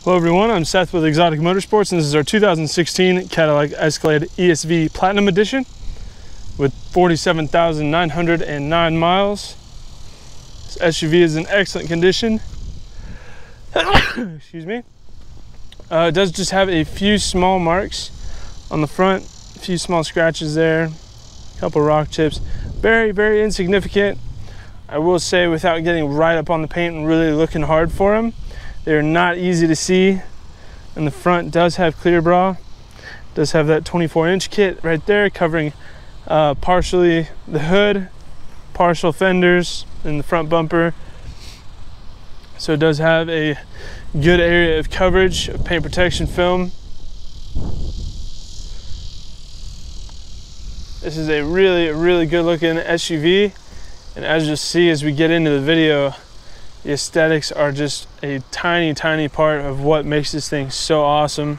Hello everyone, I'm Seth with Exotic Motorsports, and this is our 2016 Cadillac Escalade ESV Platinum Edition with 47,909 miles. This SUV is in excellent condition. Excuse me. It does just have a few small marks on the front, a few small scratches there, a couple rock chips. Very, very insignificant. I will say, without getting right up on the paint and really looking hard for them, they're not easy to see. And the front does have clear bra. Does have that 24-inch kit right there covering partially the hood, partial fenders, and the front bumper. So it does have a good area of coverage of paint protection film. This is a really good looking SUV. And as you'll see as we get into the video, the aesthetics are just a tiny part of what makes this thing so awesome.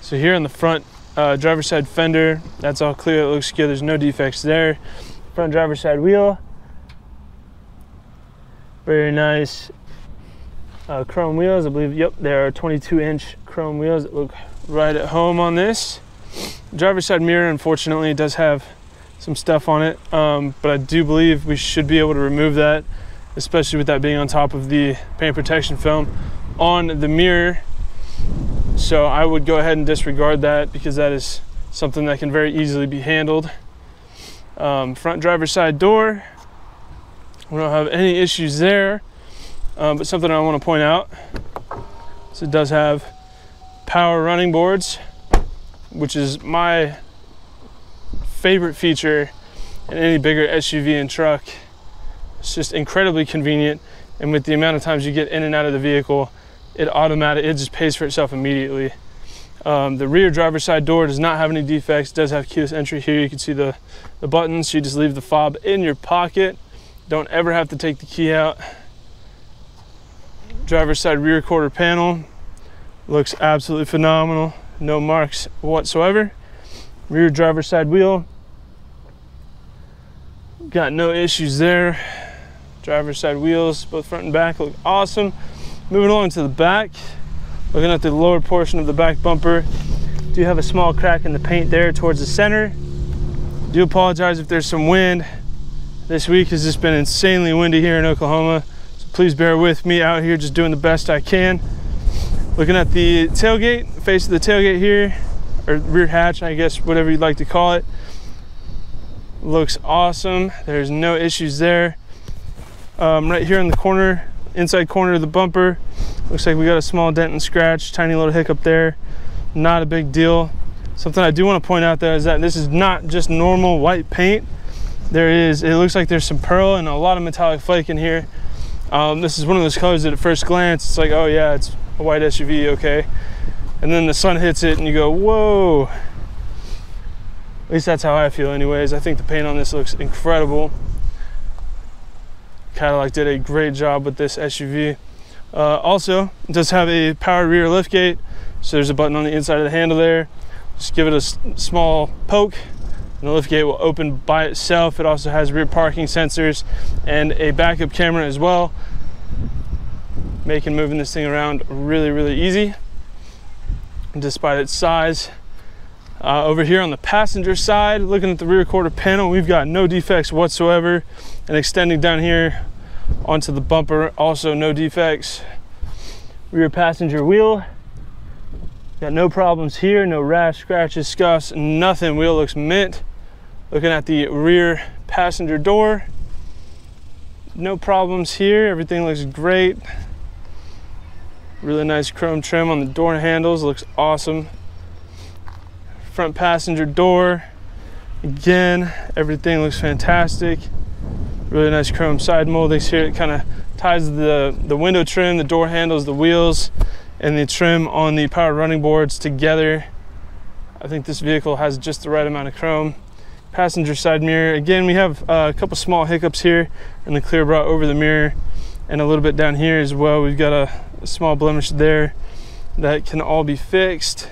So here on the front driver's side fender, that's all clear, it looks good, there's no defects there. Front driver's side wheel, very nice chrome wheels. I believe, yep, there are 22-inch chrome wheels that look right at home on this. Driver's side mirror, unfortunately, does have some stuff on it, but I do believe we should be able to remove that, especially with that being on top of the paint protection film on the mirror. So I would go ahead and disregard that, because that is something that can very easily be handled. Front driver's side door, we don't have any issues there, but something I want to point out is it does have power running boards, which is my favorite feature in any bigger SUV and truck. It's just incredibly convenient, and with the amount of times you get in and out of the vehicle, it just pays for itself immediately. The rear driver's side door does not have any defects. It does have keyless entry here. You can see the buttons, so you just leave the fob in your pocket. Don't ever have to take the key out. Driver's side rear quarter panel looks absolutely phenomenal. No marks whatsoever. Rear driver's side wheel, got no issues there. Driver's side wheels, both front and back, look awesome. Moving along to the back, looking at the lower portion of the back bumper, do have a small crack in the paint there towards the center. Do apologize if there's some wind. This week has just been insanely windy here in Oklahoma, so please bear with me out here just doing the best I can. Looking at the tailgate, face of the tailgate here, or rear hatch, I guess, whatever you'd like to call it, looks awesome. There's no issues there. Right here in the corner, inside corner of the bumper, looks like we got a small dent and scratch, tiny little hiccup there. Not a big deal. Something I do want to point out though is that this is not just normal white paint. It looks like there's some pearl and a lot of metallic flake in here. This is one of those colors that at first glance, it's like, oh yeah, it's a white SUV, okay. And then the sun hits it and you go, whoa. At least that's how I feel anyways. I think the paint on this looks incredible. Cadillac did a great job with this SUV. Also, it does have a power rear liftgate. So there's a button on the inside of the handle there. Just give it a small poke and the liftgate will open by itself. It also has rear parking sensors and a backup camera as well, making moving this thing around really easy despite its size. Over here on the passenger side, looking at the rear quarter panel, we've got no defects whatsoever, and extending down here onto the bumper, also no defects. Rear passenger wheel, got no problems here, no rash, scratches, scuffs, nothing. Wheel looks mint. Looking at the rear passenger door, no problems here, everything looks great. Really nice chrome trim on the door handles, looks awesome. Front passenger door, again, everything looks fantastic. Really nice chrome side moldings here. It kind of ties the window trim, the door handles, the wheels, and the trim on the power running boards together. I think this vehicle has just the right amount of chrome. Passenger side mirror, again, we have a couple small hiccups here in the clear bra over the mirror, and a little bit down here as well. We've got a small blemish there that can all be fixed.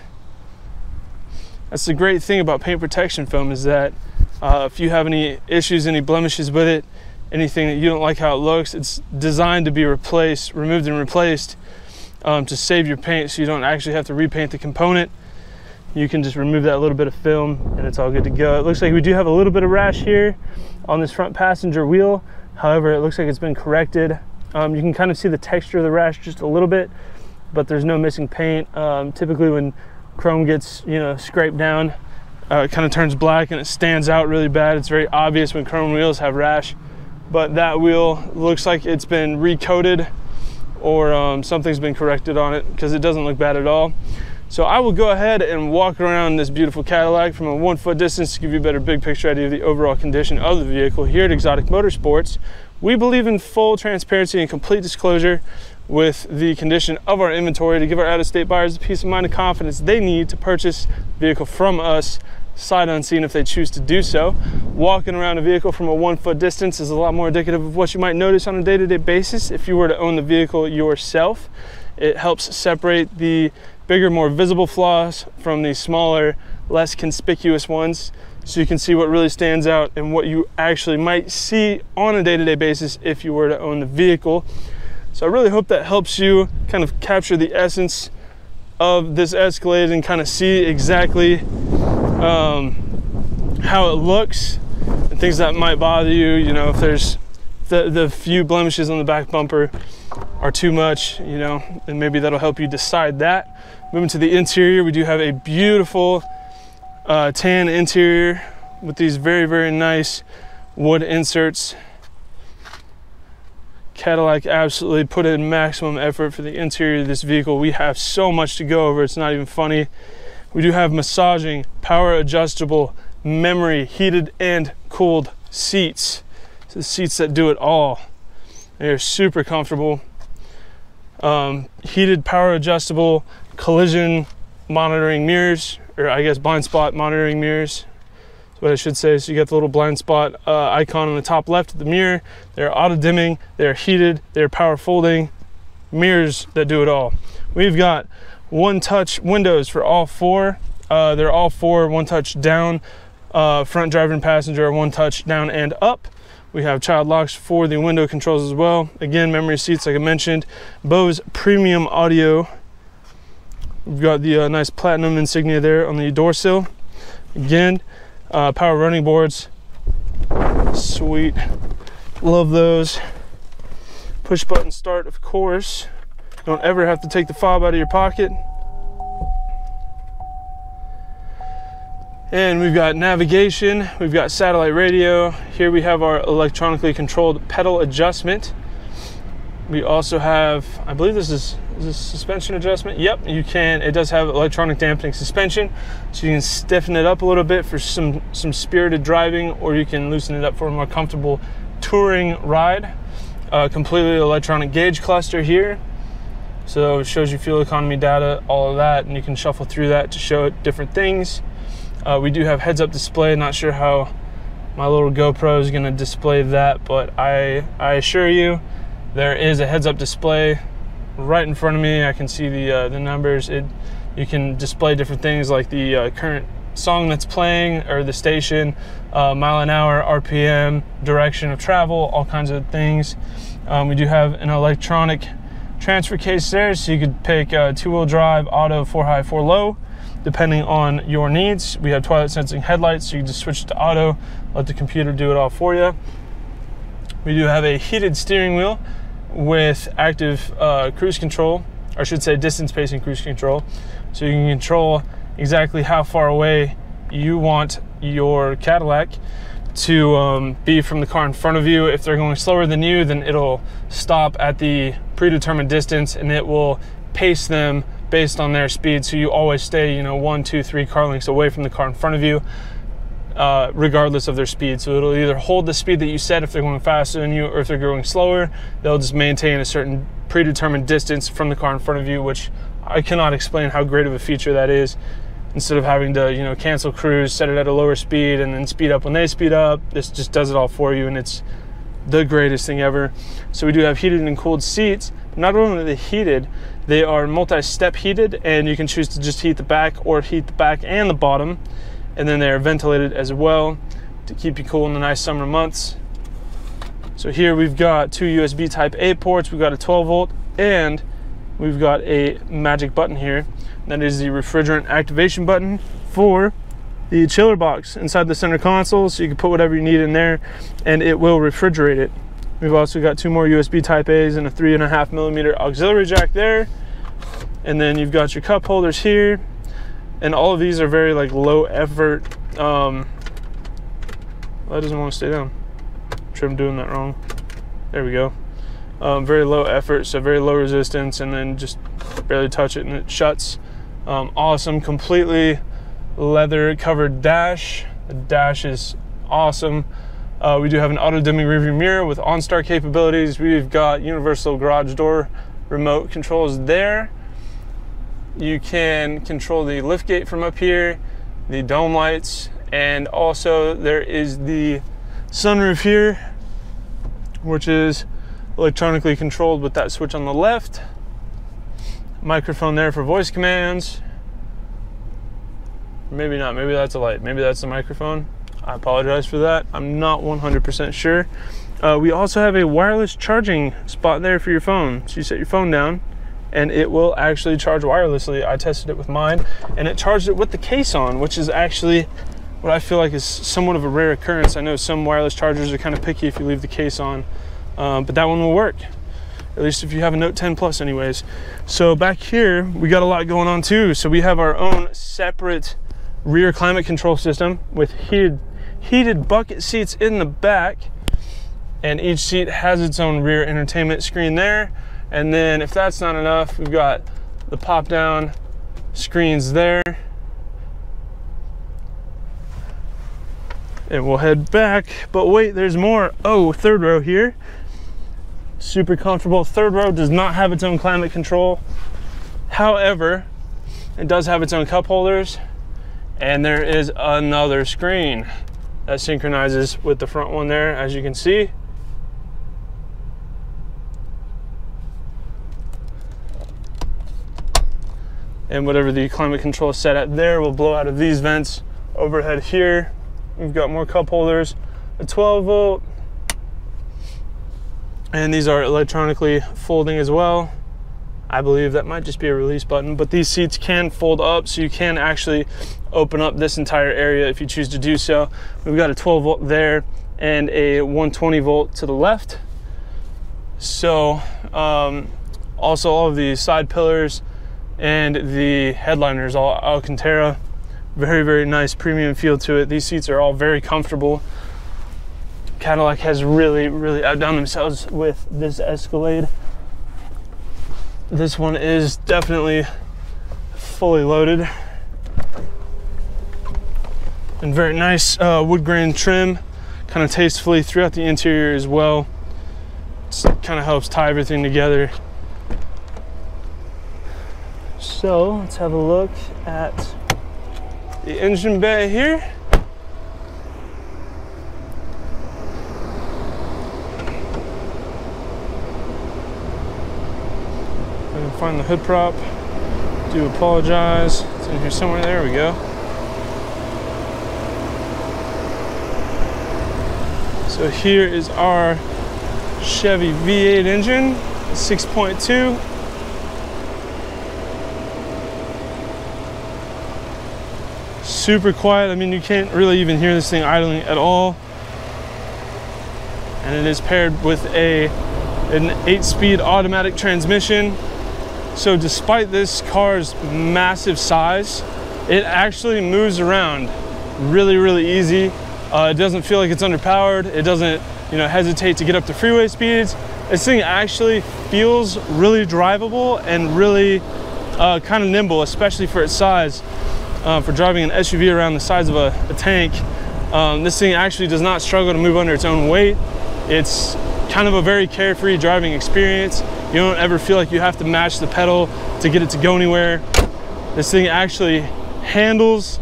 That's the great thing about paint protection film, is that if you have any issues, any blemishes with it, anything that you don't like how it looks, it's designed to be removed and replaced to save your paint so you don't actually have to repaint the component. You can just remove that little bit of film and it's all good to go. It looks like we do have a little bit of rash here on this front passenger wheel. However, it looks like it's been corrected. You can kind of see the texture of the rash just a little bit, but there's no missing paint. Typically when chrome gets, you know, scraped down, it kind of turns black and it stands out really bad. It's very obvious when chrome wheels have rash, but that wheel looks like it's been recoated or something's been corrected on it, because it doesn't look bad at all. So I will go ahead and walk around this beautiful Cadillac from a 1 foot distance to give you a better big picture idea of the overall condition of the vehicle. Here at Exotic Motorsports, we believe in full transparency and complete disclosure with the condition of our inventory to give our out-of-state buyers the peace of mind and confidence they need to purchase a vehicle from us sight unseen if they choose to do so. Walking around a vehicle from a 1 foot distance is a lot more indicative of what you might notice on a day-to-day basis if you were to own the vehicle yourself. It helps separate the bigger, more visible flaws from the smaller, less conspicuous ones, so you can see what really stands out and what you actually might see on a day-to-day basis if you were to own the vehicle. So I really hope that helps you kind of capture the essence of this Escalade and kind of see exactly how it looks and things that might bother you. You know, if there's the few blemishes on the back bumper are too much, you know, and maybe that'll help you decide that. Moving to the interior, we do have a beautiful tan interior with these very, very nice wood inserts. Cadillac absolutely put in maximum effort for the interior of this vehicle. We have so much to go over, it's not even funny. We do have massaging, power adjustable, memory, heated and cooled seats. So the seats that do it all. They're super comfortable. Heated, power adjustable, collision monitoring mirrors, or I guess blind spot monitoring mirrors. That's what I should say. So you got the little blind spot icon on the top left of the mirror. They're auto dimming, they're heated, they're power folding mirrors that do it all. We've got one touch windows for all four. They're all four one touch down, front driver and passenger, one touch down and up. We have child locks for the window controls as well. Again, memory seats, like I mentioned. Bose premium audio. We've got the nice platinum insignia there on the door sill. Again, power running boards. Sweet. Love those. Push button start, of course. Don't ever have to take the fob out of your pocket. And we've got navigation, we've got satellite radio. Here we have our electronically controlled pedal adjustment. We also have, I believe this is suspension adjustment? Yep, you can. It does have electronic dampening suspension, so you can stiffen it up a little bit for some spirited driving, or you can loosen it up for a more comfortable touring ride. Completely electronic gauge cluster here. So it shows you fuel economy data, all of that, and you can shuffle through that to show it different things. We do have heads-up display. Not sure how my little GoPro is going to display that, but I assure you there is a heads-up display right in front of me. I can see the numbers. You can display different things like the current song that's playing, or the station, mile an hour, RPM, direction of travel, all kinds of things. We do have an electronic transfer case there, so you could pick two-wheel drive, auto, 4-high, 4-low, depending on your needs. We have twilight sensing headlights, so you can just switch to auto, let the computer do it all for you. We do have a heated steering wheel with active cruise control, or I should say distance pacing cruise control. So you can control exactly how far away you want your Cadillac to be from the car in front of you. If they're going slower than you, then it'll stop at the predetermined distance and it will pace them based on their speed, so you always stay, you know, 1, 2, 3 car lengths away from the car in front of you, regardless of their speed. So it'll either hold the speed that you set if they're going faster than you, or if they're going slower, they'll just maintain a certain predetermined distance from the car in front of you, which I cannot explain how great of a feature that is. Instead of having to, you know, cancel cruise, set it at a lower speed, and then speed up when they speed up, this just does it all for you, and it's the greatest thing ever. So we do have heated and cooled seats. Not only are they heated, they are multi-step heated, and you can choose to just heat the back or heat the back and the bottom. And then they're ventilated as well to keep you cool in the nice summer months. So here we've got two USB type A ports. We've got a 12 volt and we've got a magic button here. That is the refrigerant activation button for the chiller box inside the center console, so you can put whatever you need in there and it will refrigerate it. We've also got 2 more USB Type A's and a 3.5mm auxiliary jack there. And then you've got your cup holders here. And all of these are very like low effort. That doesn't want to stay down. I'm sure I'm doing that wrong. There we go. Very low effort, so very low resistance, and then just barely touch it and it shuts. Awesome, completely leather covered dash. The dash is awesome. We do have an auto dimming rearview mirror with OnStar capabilities. We've got universal garage door remote controls there. You can control the lift gate from up here, the dome lights, and also there is the sunroof here, which is electronically controlled with that switch on the left. Microphone there for voice commands. Maybe not, maybe that's a light, maybe that's the microphone. I apologize for that. I'm not 100% sure. We also have a wireless charging spot there for your phone. So you set your phone down and it will actually charge wirelessly. I tested it with mine and it charged it with the case on, which is actually what I feel like is somewhat of a rare occurrence. I know some wireless chargers are kind of picky if you leave the case on, but that one will work. At least if you have a Note 10 Plus anyways. So back here, we got a lot going on too. So we have our own separate rear climate control system with heated bucket seats in the back, and each seat has its own rear entertainment screen there. And then if that's not enough, we've got the pop down screens there. And we'll head back, but wait, there's more. Oh, third row here. Super comfortable. Third row does not have its own climate control. However, it does have its own cup holders. And there is another screen that synchronizes with the front one there, as you can see. And whatever the climate control is set at there will blow out of these vents. Overhead here, we've got more cup holders, a 12 volt, and these are electronically folding as well. I believe that might just be a release button, but these seats can fold up, so you can actually open up this entire area if you choose to do so. We've got a 12 volt there and a 120 volt to the left. So also all of the side pillars and the headliners all Alcantara. Very, very nice premium feel to it. These seats are all very comfortable. Cadillac has really, really outdone themselves with this Escalade. This one is definitely fully loaded and very nice wood grain trim, kind of tastefully throughout the interior as well. It kind of helps tie everything together. So let's have a look at the engine bay here. Find the hood prop. Do apologize. It's in here somewhere. There we go. So here is our Chevy V8 engine, 6.2. Super quiet. I mean, you can't really even hear this thing idling at all. And it is paired with an 8-speed automatic transmission. So despite this car's massive size, it actually moves around really, really easy. It doesn't feel like it's underpowered. It doesn't, hesitate to get up to freeway speeds. This thing actually feels really drivable and really kind of nimble, especially for its size. For driving an SUV around the size of a tank, this thing actually does not struggle to move under its own weight. It's kind of a very carefree driving experience. You don't ever feel like you have to mash the pedal to get it to go anywhere. This thing actually handles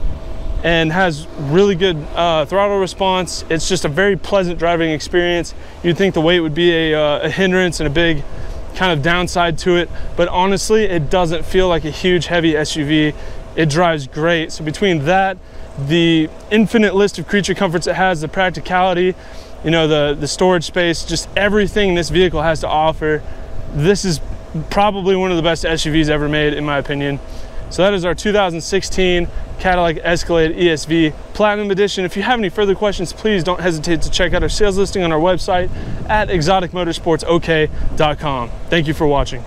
and has really good throttle response. It's just a very pleasant driving experience. You'd think the weight would be a hindrance and a big kind of downside to it, but honestly, it doesn't feel like a huge heavy SUV. It drives great. So between that, the infinite list of creature comforts it has, the practicality, the storage space, just everything this vehicle has to offer, this is Probably one of the best SUVs ever made, in my opinion. So that is our 2016 Cadillac Escalade ESV Platinum Edition. If you have any further questions, please don't hesitate to check out our sales listing on our website at exoticmotorsportsok.com. Thank you for watching.